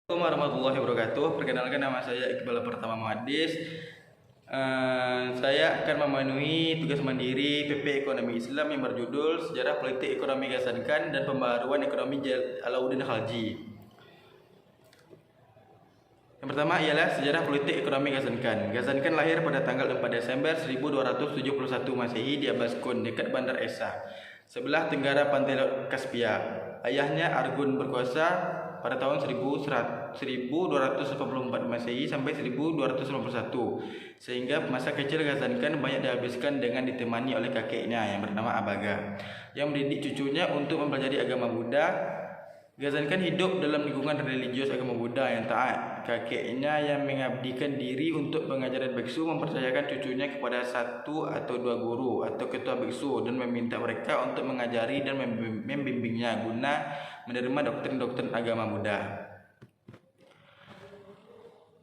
Assalamualaikum warahmatullahi wabarakatuh. Perkenalkan, nama saya Iqbal Pertama Muhaddis. Saya akan memenuhi tugas mandiri PP Ekonomi Islam yang berjudul Sejarah Politik Ekonomi Gasankan dan Pembaharuan Ekonomi Alauddin Khalji. Yang pertama ialah sejarah politik ekonomi Gasankan. Gasankan lahir pada tanggal 4 Desember 1271 Masehi di Abaskun, dekat Bandar Esa, sebelah tenggara pantai Laut Kaspia. Ayahnya Argun berkuasa pada tahun 1244 Masehi sampai 1291, sehingga masa kecil Gasankan banyak dihabiskan dengan ditemani oleh kakeknya yang bernama Abaga, yang mendidik cucunya untuk mempelajari agama Buddha. Gasankan hidup dalam lingkungan religius agama Buddha yang taat. Kakeknya yang mengabdikan diri untuk pengajaran biksu mempercayakan cucunya kepada satu atau dua guru atau ketua biksu dan meminta mereka untuk mengajari dan membimbingnya guna menerima doktrin-doktrin agama Buddha.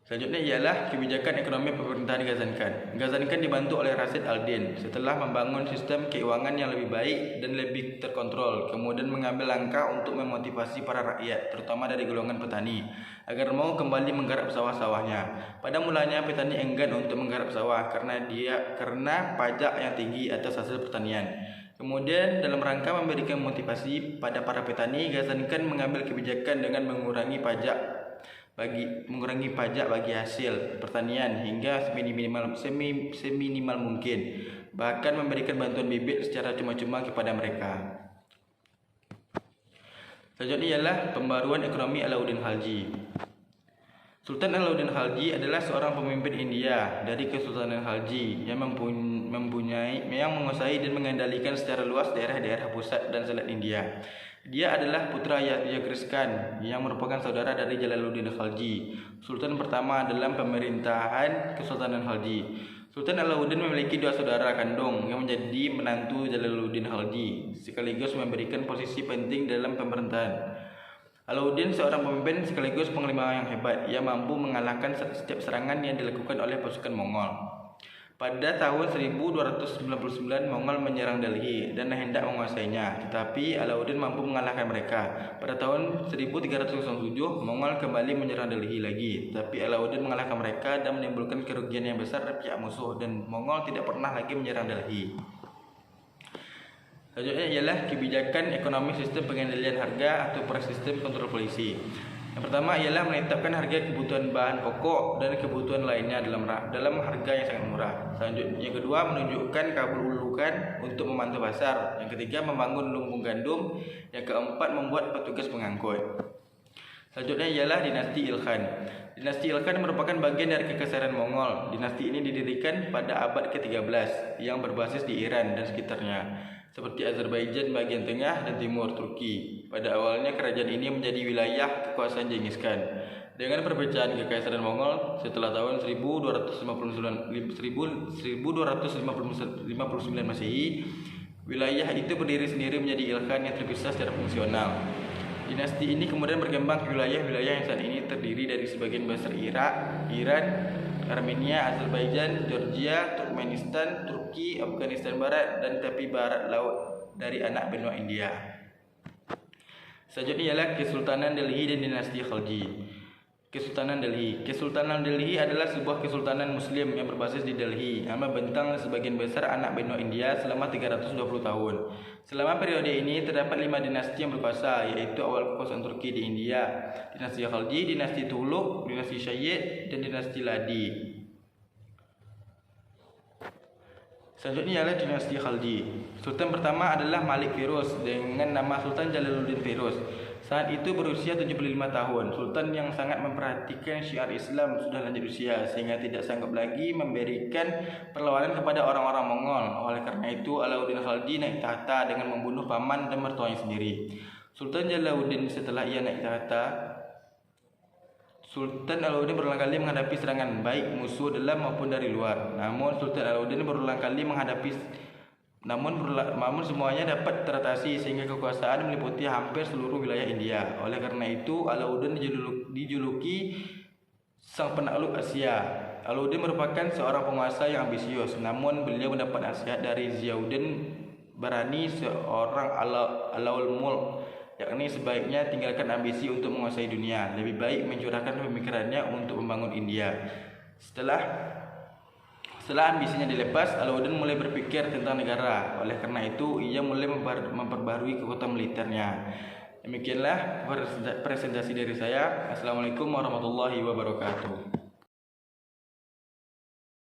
Selanjutnya ialah kebijakan ekonomi pemerintahan Gasankan. Gasankan dibantu oleh Rasid Al-Din setelah membangun sistem keuangan yang lebih baik dan lebih terkontrol, kemudian mengambil langkah untuk memotivasi para rakyat, terutama dari golongan petani, agar mau kembali menggarap sawah-sawahnya. Pada mulanya petani enggan untuk menggarap sawah karena pajak yang tinggi atas hasil pertanian. Kemudian dalam rangka memberikan motivasi pada para petani, Gasankan mengambil kebijakan dengan mengurangi pajak bagi hasil pertanian hingga seminimal mungkin, bahkan memberikan bantuan bibit secara cuma-cuma kepada mereka. Selanjutnya ialah pembaruan ekonomi Alauddin Khalji. Sultan Alauddin Khalji adalah seorang pemimpin India dari Kesultanan Khalji yang menguasai dan mengendalikan secara luas daerah-daerah pusat dan selat India. Dia adalah putra Yagris Khan yang merupakan saudara dari Jalaluddin Khalji, sultan pertama dalam pemerintahan Kesultanan Khalji. Sultan Alauddin memiliki dua saudara kandung yang menjadi menantu Jalaluddin Khalji, sekaligus memberikan posisi penting dalam pemerintahan. Alauddin seorang pemimpin sekaligus panglima yang hebat yang mampu mengalahkan setiap serangan yang dilakukan oleh pasukan Mongol. Pada tahun 1299 Mongol menyerang Delhi dan hendak menguasainya, tetapi Alauddin mampu mengalahkan mereka. Pada tahun 1307 Mongol kembali menyerang Delhi lagi, tapi Alauddin mengalahkan mereka dan menimbulkan kerugian yang besar dari pihak musuh, dan Mongol tidak pernah lagi menyerang Delhi. Selanjutnya ialah kebijakan ekonomi sistem pengendalian harga atau sistem kontrol polisi. Yang pertama ialah menetapkan harga kebutuhan bahan pokok dan kebutuhan lainnya dalam harga yang sangat murah. Selanjutnya, yang kedua, menunjukkan kabul ulukan untuk memantau pasar. Yang ketiga, membangun lumbung gandum. Yang keempat, membuat petugas pengangkut. Selanjutnya ialah dinasti Ilkhan. Dinasti Ilkhan merupakan bagian dari kekaisaran Mongol. Dinasti ini didirikan pada abad ke-13 yang berbasis di Iran dan sekitarnya, seperti Azerbaijan bagian tengah dan timur Turki. Pada awalnya kerajaan ini menjadi wilayah kekuasaan Genghis Khan. Dengan perpecahan kekaisaran Mongol setelah tahun 1259 Masehi, wilayah itu berdiri sendiri menjadi Ilkhan yang terpisah secara fungsional. Dinasti ini kemudian berkembang ke wilayah-wilayah yang saat ini terdiri dari sebagian besar Irak, Iran, Armenia, Azerbaijan, Georgia, Turkmenistan, Turki, Afghanistan Barat, dan tepi barat laut dari anak benua India. Selanjutnya ialah Kesultanan Delhi dan dinasti Khalji. Kesultanan Delhi. Kesultanan Delhi adalah sebuah kesultanan muslim yang berbasis di Delhi yang membentang sebagian besar anak benua India selama 320 tahun. Selama periode ini terdapat 5 dinasti yang berkuasa, yaitu awal kekuasaan Turki di India, dinasti Khalji, dinasti Tughluq, dinasti Sayyid, dan dinasti Ladi. Selanjutnya ialah dinasti Khalji. Sultan pertama adalah Malik Firuz dengan nama Sultan Jalaluddin Firuz. Saat itu berusia 75 tahun. Sultan yang sangat memperhatikan syiar Islam sudah lanjut usia sehingga tidak sanggup lagi memberikan perlawanan kepada orang-orang Mongol. Oleh karena itu Alauddin Khalji naik tahta dengan membunuh paman dan mertuanya sendiri. Sultan Jalaluddin setelah ia naik tahta, Sultan Alauddin berulang kali menghadapi serangan baik musuh dalam maupun dari luar. Namun semuanya dapat teratasi sehingga kekuasaan meliputi hampir seluruh wilayah India. Oleh karena itu Alauddin dijuluki sang penakluk Asia. Alauddin merupakan seorang penguasa yang ambisius, namun beliau mendapat nasihat dari Ziauddin Barani, seorang Alaul Mulk yakni sebaiknya tinggalkan ambisi untuk menguasai dunia, lebih baik mencurahkan pemikirannya untuk membangun India. Setelah ambisinya dilepas, Alauddin mulai berpikir tentang negara. Oleh karena itu, ia mulai memperbaharui kekuatan militernya. Demikianlah presentasi dari saya. Assalamualaikum warahmatullahi wabarakatuh.